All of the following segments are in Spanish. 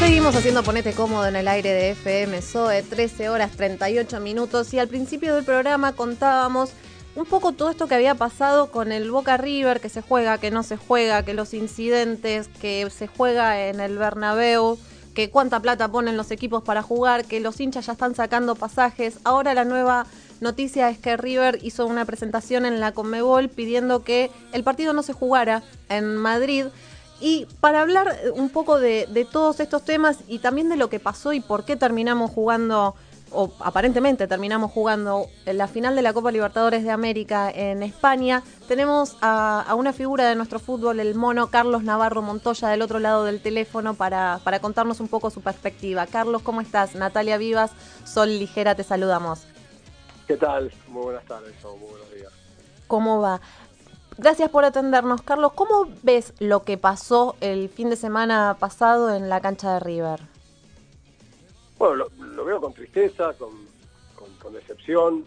Seguimos haciendo Ponete Cómodo en el aire de FM SOE, 13 horas 38 minutos. Y al principio del programa contábamos un poco todo esto que había pasado con el Boca River, que se juega, que no se juega, que los incidentes, que se juega en el Bernabéu, que cuánta plata ponen los equipos para jugar, que los hinchas ya están sacando pasajes. Ahora la nueva noticia es que River hizo una presentación en la Conmebol pidiendo que el partido no se jugara en Madrid. Y para hablar un poco de todos estos temas y también de lo que pasó y por qué terminamos jugando, o aparentemente terminamos jugando en la final de la Copa Libertadores de América en España, tenemos a una figura de nuestro fútbol, el mono Carlos Navarro Montoya, del otro lado del teléfono para contarnos un poco su perspectiva. Carlos, ¿cómo estás? Natalia Vivas, Sol Ligera, te saludamos. ¿Qué tal? Muy buenas tardes o muy buenos días. ¿Cómo va? Gracias por atendernos. Carlos, ¿cómo ves lo que pasó el fin de semana pasado en la cancha de River? Bueno, lo veo con tristeza, con decepción.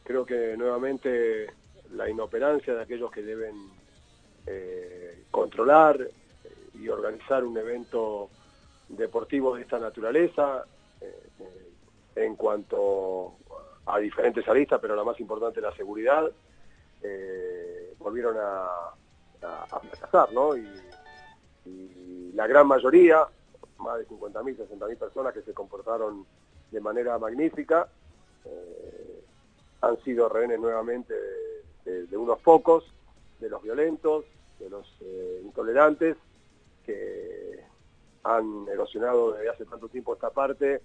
Creo que nuevamente la inoperancia de aquellos que deben controlar y organizar un evento deportivo de esta naturaleza en cuanto a diferentes aristas, pero la más importante es la seguridad. Volvieron a fracasar, ¿no? Y la gran mayoría, más de 50.000, 60.000 personas que se comportaron de manera magnífica, han sido rehenes nuevamente de unos pocos, de los violentos, de los intolerantes, que han erosionado desde hace tanto tiempo esta parte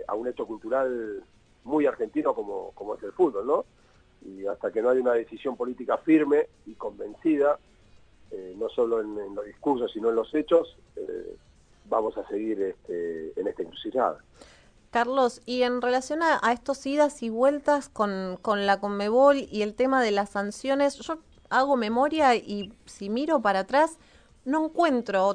a un hecho cultural muy argentino como es el fútbol, ¿no? Y hasta que no haya una decisión política firme y convencida, no solo en los discursos, sino en los hechos, vamos a seguir en esta encrucijada. Carlos, y en relación a estos idas y vueltas con la Conmebol y el tema de las sanciones, yo hago memoria y si miro para atrás, no encuentro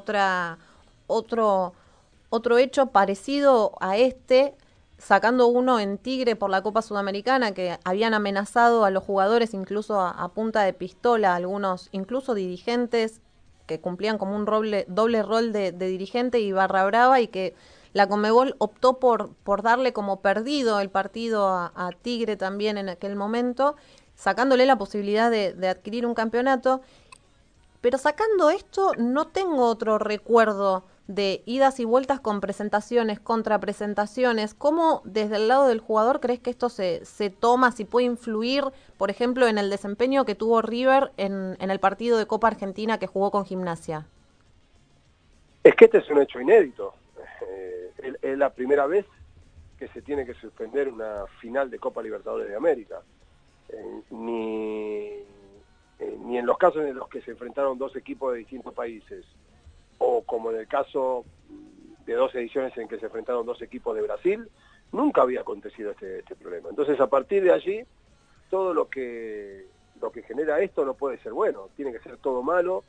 otro hecho parecido a este, sacando uno en Tigre por la Copa Sudamericana, que habían amenazado a los jugadores incluso a punta de pistola, algunos incluso dirigentes que cumplían como un doble rol de dirigente y barra brava, y que la Conmebol optó por darle como perdido el partido a Tigre también en aquel momento, sacándole la posibilidad de adquirir un campeonato. Pero sacando esto, no tengo otro recuerdo de idas y vueltas con presentaciones, contrapresentaciones. ¿Cómo desde el lado del jugador crees que esto se toma, si puede influir, por ejemplo, en el desempeño que tuvo River en el partido de Copa Argentina que jugó con Gimnasia? Es que este es un hecho inédito. Es la primera vez que se tiene que suspender una final de Copa Libertadores de América. Ni en los casos en los que se enfrentaron dos equipos de distintos países, o como en el caso de dos ediciones en que se enfrentaron dos equipos de Brasil, nunca había acontecido este problema. Entonces, a partir de allí, todo lo que genera esto no puede ser bueno, tiene que ser todo malo,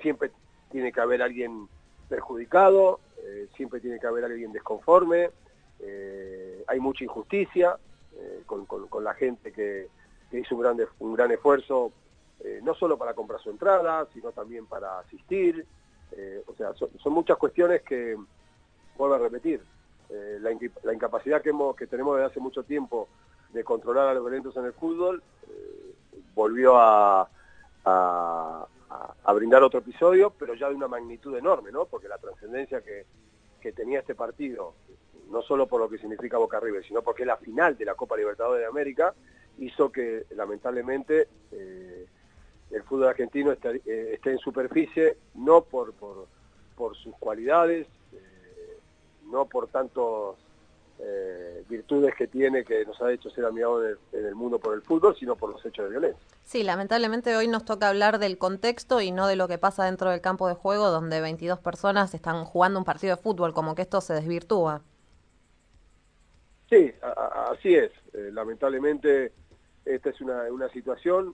siempre tiene que haber alguien perjudicado, siempre tiene que haber alguien desconforme, hay mucha injusticia con la gente que hizo un gran esfuerzo, no solo para comprar su entrada, sino también para asistir. O sea, son muchas cuestiones que, vuelvo a repetir, la incapacidad que tenemos desde hace mucho tiempo de controlar a los violentos en el fútbol, volvió a brindar otro episodio, pero ya de una magnitud enorme, ¿no? Porque la trascendencia que tenía este partido, no solo por lo que significa Boca River, sino porque es la final de la Copa Libertadores de América, hizo que lamentablemente el fútbol argentino esté en superficie, no por sus cualidades, no por tantas virtudes que tiene, que nos ha hecho ser admirados en el mundo por el fútbol, sino por los hechos de violencia. Sí, lamentablemente hoy nos toca hablar del contexto y no de lo que pasa dentro del campo de juego, donde 22 personas están jugando un partido de fútbol, como que esto se desvirtúa. Sí, así es. Lamentablemente esta es una situación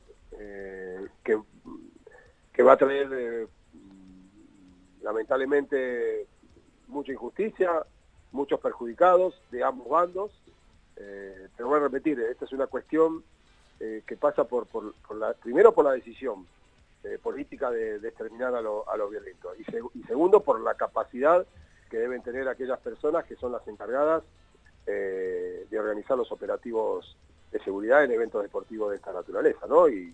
que va a traer lamentablemente mucha injusticia, muchos perjudicados de ambos bandos, pero voy a repetir, esta es una cuestión que pasa primero por la decisión política de exterminar a los violentos. Y segundo, por la capacidad que deben tener aquellas personas que son las encargadas de organizar los operativos de seguridad en eventos deportivos de esta naturaleza, ¿no? Y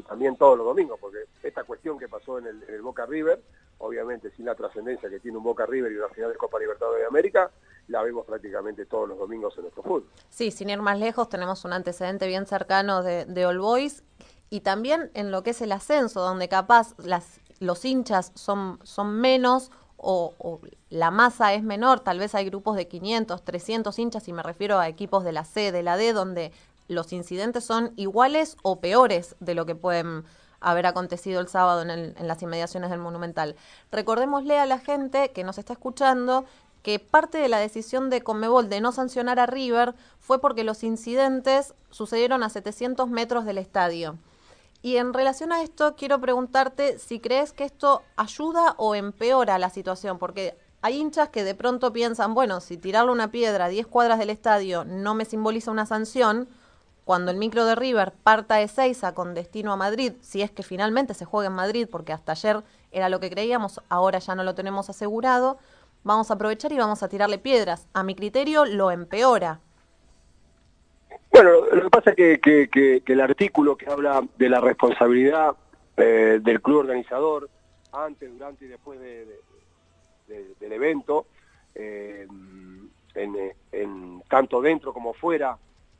también todos los domingos, porque esta cuestión que pasó en el Boca River, obviamente sin la trascendencia que tiene un Boca River y una final de Copa Libertadores de América, la vemos prácticamente todos los domingos en nuestro fútbol. Sí, sin ir más lejos, tenemos un antecedente bien cercano de All Boys, y también en lo que es el ascenso, donde capaz los hinchas son menos o la masa es menor, tal vez hay grupos de 500, 300 hinchas, y me refiero a equipos de la C, de la D, donde los incidentes son iguales o peores de lo que pueden haber acontecido el sábado en las inmediaciones del Monumental. Recordémosle a la gente que nos está escuchando que parte de la decisión de Conmebol de no sancionar a River fue porque los incidentes sucedieron a 700 metros del estadio. Y en relación a esto, quiero preguntarte si crees que esto ayuda o empeora la situación, porque hay hinchas que de pronto piensan, bueno, si tirarle una piedra a 10 cuadras del estadio no me simboliza una sanción, cuando el micro de River parta de Ezeiza con destino a Madrid, si es que finalmente se juega en Madrid, porque hasta ayer era lo que creíamos, ahora ya no lo tenemos asegurado, vamos a aprovechar y vamos a tirarle piedras. A mi criterio lo empeora. Bueno, lo que pasa es que el artículo que habla de la responsabilidad del club organizador antes, durante y después del evento, tanto dentro como fuera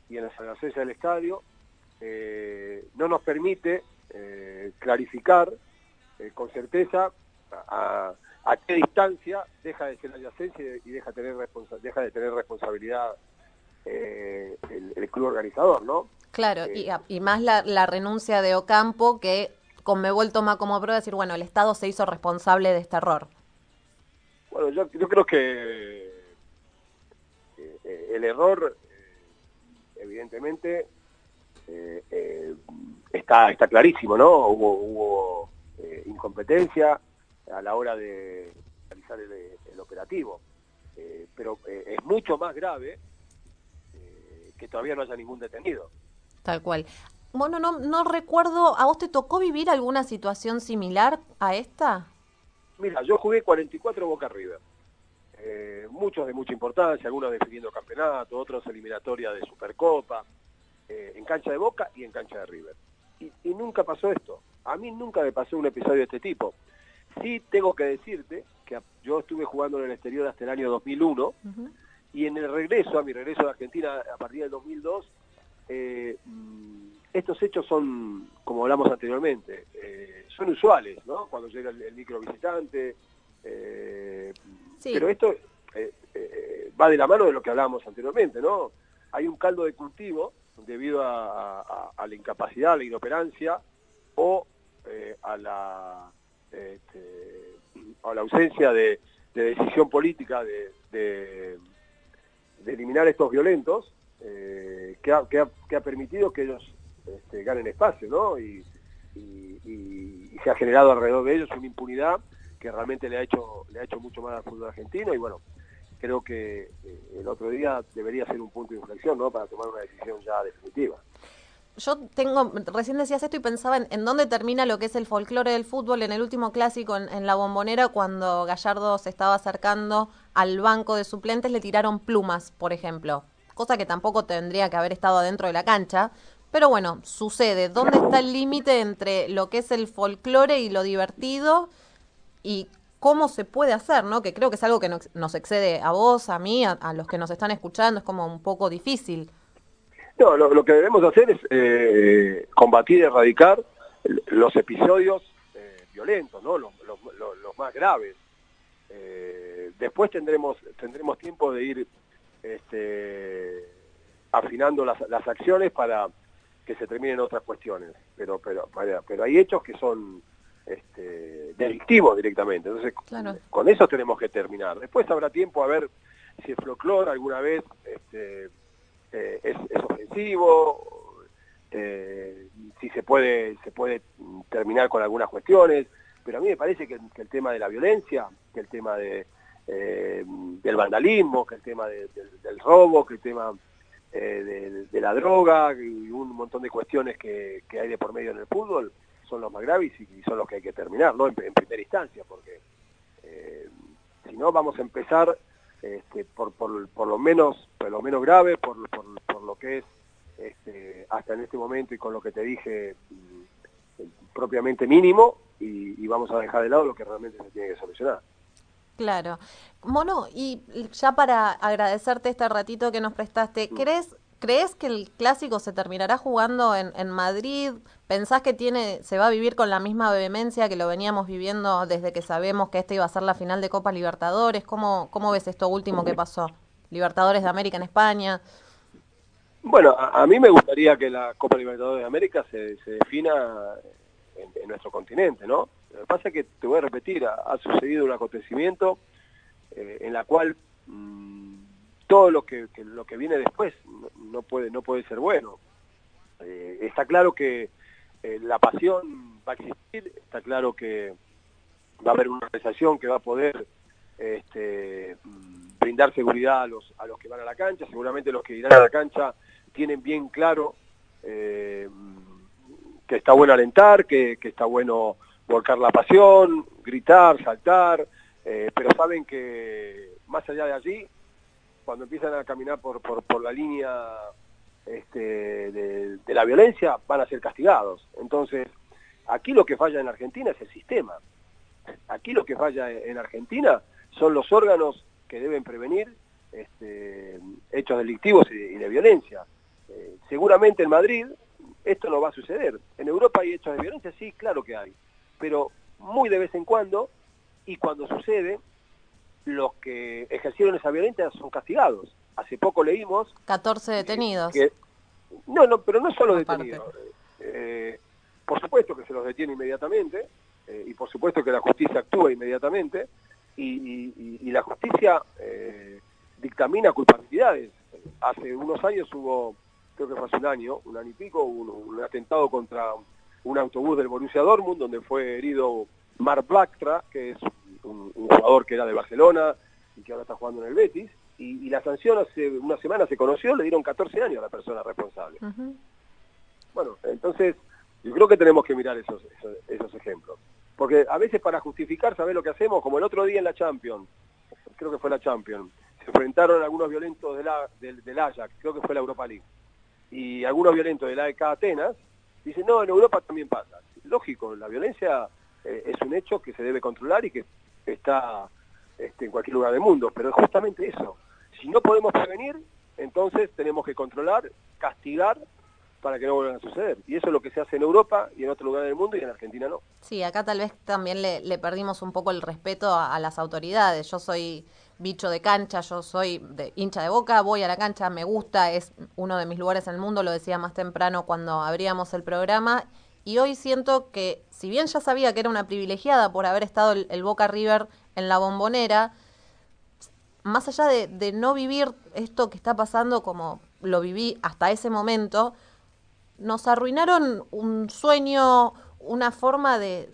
y en las adyacencias del estadio, no nos permite clarificar con certeza a qué distancia deja de ser adyacencia y deja de tener responsabilidad el club organizador, ¿no? Claro, y más la renuncia de Ocampo, que Conmebol toma como prueba decir, bueno, el Estado se hizo responsable de este error. Bueno, yo creo que el error, evidentemente, está clarísimo, ¿no? Hubo incompetencia a la hora de realizar el operativo, pero es mucho más grave que todavía no haya ningún detenido. Tal cual. Bueno, no recuerdo, ¿a vos te tocó vivir alguna situación similar a esta? Mira, yo jugué 44 Boca River, muchos de mucha importancia, algunos definiendo campeonato, otros eliminatoria de Supercopa, en cancha de Boca y en cancha de River. Y nunca pasó esto. A mí nunca me pasó un episodio de este tipo. Sí tengo que decirte que yo estuve jugando en el exterior hasta el año 2001, uh-huh. Y en el regreso, a mi regreso de Argentina a partir del 2002, estos hechos son, como hablamos anteriormente, son usuales, ¿no? Cuando llega el micro visitante, sí. Pero esto va de la mano de lo que hablábamos anteriormente, ¿no? Hay un caldo de cultivo debido a la incapacidad, a la inoperancia o a la ausencia de decisión política de eliminar estos violentos, que ha permitido que ellos ganen espacio, ¿no? Y se ha generado alrededor de ellos una impunidad que realmente le ha hecho mucho mal al fútbol argentino, y bueno, creo que el otro día debería ser un punto de inflexión, ¿no? Para tomar una decisión ya definitiva. Recién decías esto y pensaba en dónde termina lo que es el folclore del fútbol. En el último clásico en la Bombonera, cuando Gallardo se estaba acercando al banco de suplentes, le tiraron plumas, por ejemplo, cosa que tampoco tendría que haber estado adentro de la cancha, pero bueno, sucede. ¿Dónde está el límite entre lo que es el folclore y lo divertido y cómo se puede hacer, ¿no? Que creo que es algo que nos excede a vos, a mí, a los que nos están escuchando, es como un poco difícil. No, lo que debemos hacer es combatir y erradicar los episodios violentos, ¿no? Los más graves. Después tendremos tiempo de ir afinando las acciones para que se terminen otras cuestiones. Pero hay hechos que son delictivos directamente. Entonces, claro, con eso tenemos que terminar. Después habrá tiempo a ver si el folclore alguna vez es ofensivo, si se puede terminar con algunas cuestiones, pero a mí me parece que el tema de la violencia, que el tema del vandalismo, que el tema del robo, que el tema de la droga y un montón de cuestiones que hay de por medio en el fútbol son los más graves y son los que hay que terminar, ¿no? En primera instancia, porque si no vamos a empezar por lo menos grave, por lo que es hasta en este momento y con lo que te dije propiamente mínimo, y vamos a dejar de lado lo que realmente se tiene que solucionar. Claro. Mono, y ya para agradecerte este ratito que nos prestaste, ¿crees que el clásico se terminará jugando en Madrid? ¿Pensás que se va a vivir con la misma vehemencia que lo veníamos viviendo desde que sabemos que esta iba a ser la final de Copa Libertadores? ¿Cómo ves esto último que pasó? Libertadores de América en España. Bueno, a mí me gustaría que la Copa Libertadores de América se defina en nuestro continente, ¿no? Lo que pasa es que, te voy a repetir, ha sucedido un acontecimiento en la cual todo lo que viene después no puede ser bueno. Está claro que la pasión va a existir, está claro que va a haber una organización que va a poder brindar seguridad a los que van a la cancha. Seguramente los que irán a la cancha tienen bien claro que está bueno alentar, que está bueno volcar la pasión, gritar, saltar, pero saben que más allá de allí, cuando empiezan a caminar por la línea de la violencia, van a ser castigados. Entonces, aquí lo que falla en Argentina es el sistema. Aquí lo que falla en Argentina son los órganos que deben prevenir hechos delictivos y de violencia. Seguramente en Madrid esto no va a suceder. En Europa hay hechos de violencia, sí, claro que hay, pero muy de vez en cuando, y cuando sucede, los que ejercieron esa violencia son castigados. Hace poco leímos 14 detenidos. Pero no solo detenidos. Por supuesto que se los detiene inmediatamente, y por supuesto que la justicia actúa inmediatamente, y la justicia dictamina culpabilidades. Hace unos años hubo, creo que fue hace un año y pico, un atentado contra un autobús del Borussia Dortmund, donde fue herido Marc Blaktra, que es un jugador que era de Barcelona y que ahora está jugando en el Betis, y la sanción hace una semana se conoció, le dieron 14 años a la persona responsable. Uh-huh. Bueno, entonces yo creo que tenemos que mirar esos ejemplos, porque a veces para justificar, ¿sabés lo que hacemos? Como el otro día en la Champions, creo que fue la Champions, se enfrentaron algunos violentos del Ajax, creo que fue la Europa League, y algunos violentos del AEK Atenas, dicen, no, en Europa también pasa. Lógico, la violencia es un hecho que se debe controlar y que está en cualquier lugar del mundo, pero es justamente eso. Si no podemos prevenir, entonces tenemos que controlar, castigar, para que no vuelvan a suceder. Y eso es lo que se hace en Europa y en otro lugar del mundo, y en Argentina no. Sí, acá tal vez también le perdimos un poco el respeto a las autoridades. Yo soy bicho de cancha, yo soy hincha de Boca, voy a la cancha, me gusta, es uno de mis lugares en el mundo, lo decía más temprano cuando abríamos el programa, y hoy siento que, si bien ya sabía que era una privilegiada por haber estado el Boca River en la Bombonera, más allá de no vivir esto que está pasando como lo viví hasta ese momento, nos arruinaron un sueño, una forma de...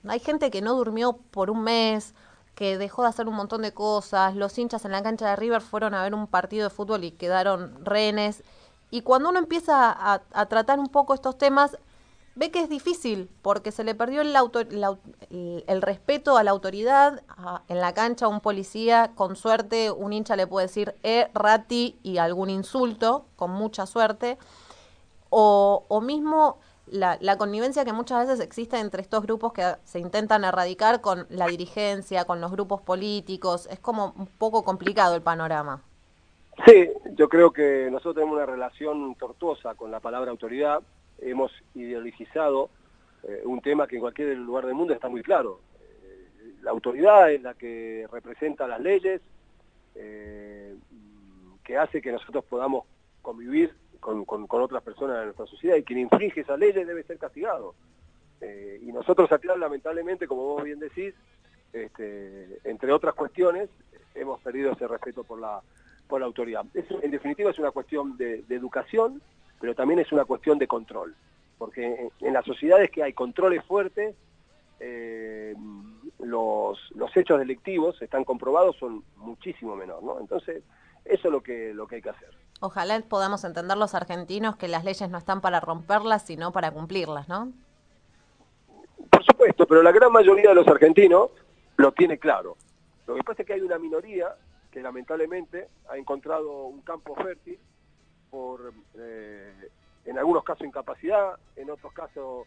Hay gente que no durmió por un mes, que dejó de hacer un montón de cosas, los hinchas en la cancha de River fueron a ver un partido de fútbol y quedaron rehenes. Y cuando uno empieza a tratar un poco estos temas, ve que es difícil, porque se le perdió el respeto a la autoridad. En la cancha un policía, con suerte, un hincha le puede decir rati y algún insulto, con mucha suerte. O mismo la connivencia que muchas veces existe entre estos grupos que se intentan erradicar con la dirigencia, con los grupos políticos. Es como un poco complicado el panorama. Sí, yo creo que nosotros tenemos una relación tortuosa con la palabra autoridad. Hemos ideologizado un tema que en cualquier lugar del mundo está muy claro. La autoridad es la que representa las leyes, que hace que nosotros podamos convivir con otras personas de nuestra sociedad, y quien infringe esas leyes debe ser castigado. Y nosotros acá, lamentablemente, como vos bien decís, entre otras cuestiones, hemos perdido ese respeto por la autoridad. En definitiva es una cuestión de educación, pero también es una cuestión de control, porque en las sociedades que hay controles fuertes, los hechos delictivos, están comprobados, son muchísimo menor, ¿no? Entonces, eso es lo que hay que hacer. Ojalá podamos entender los argentinos que las leyes no están para romperlas, sino para cumplirlas, ¿no? corrupto, pero la gran mayoría de los argentinos lo tiene claro. Lo que pasa es que hay una minoría que lamentablemente ha encontrado un campo fértil por, en algunos casos, incapacidad, en otros casos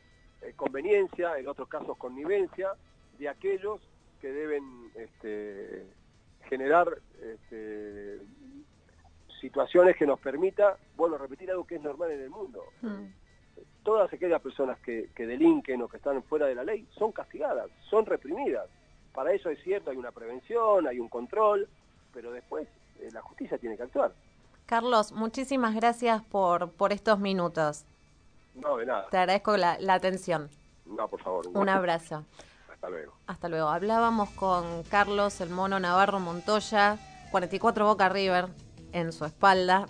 conveniencia, en otros casos connivencia, de aquellos que deben generar situaciones que nos permita, bueno, repetir algo que es normal en el mundo. Todas aquellas personas que delinquen o que están fuera de la ley son castigadas, son reprimidas. Para eso es cierto, hay una prevención, hay un control, pero después la justicia tiene que actuar. Carlos, muchísimas gracias por estos minutos. No, de nada. Te agradezco la atención. No, por favor. Un abrazo. Hasta luego. Hasta luego. Hablábamos con Carlos el Mono Navarro Montoya, 44 Boca River en su espalda.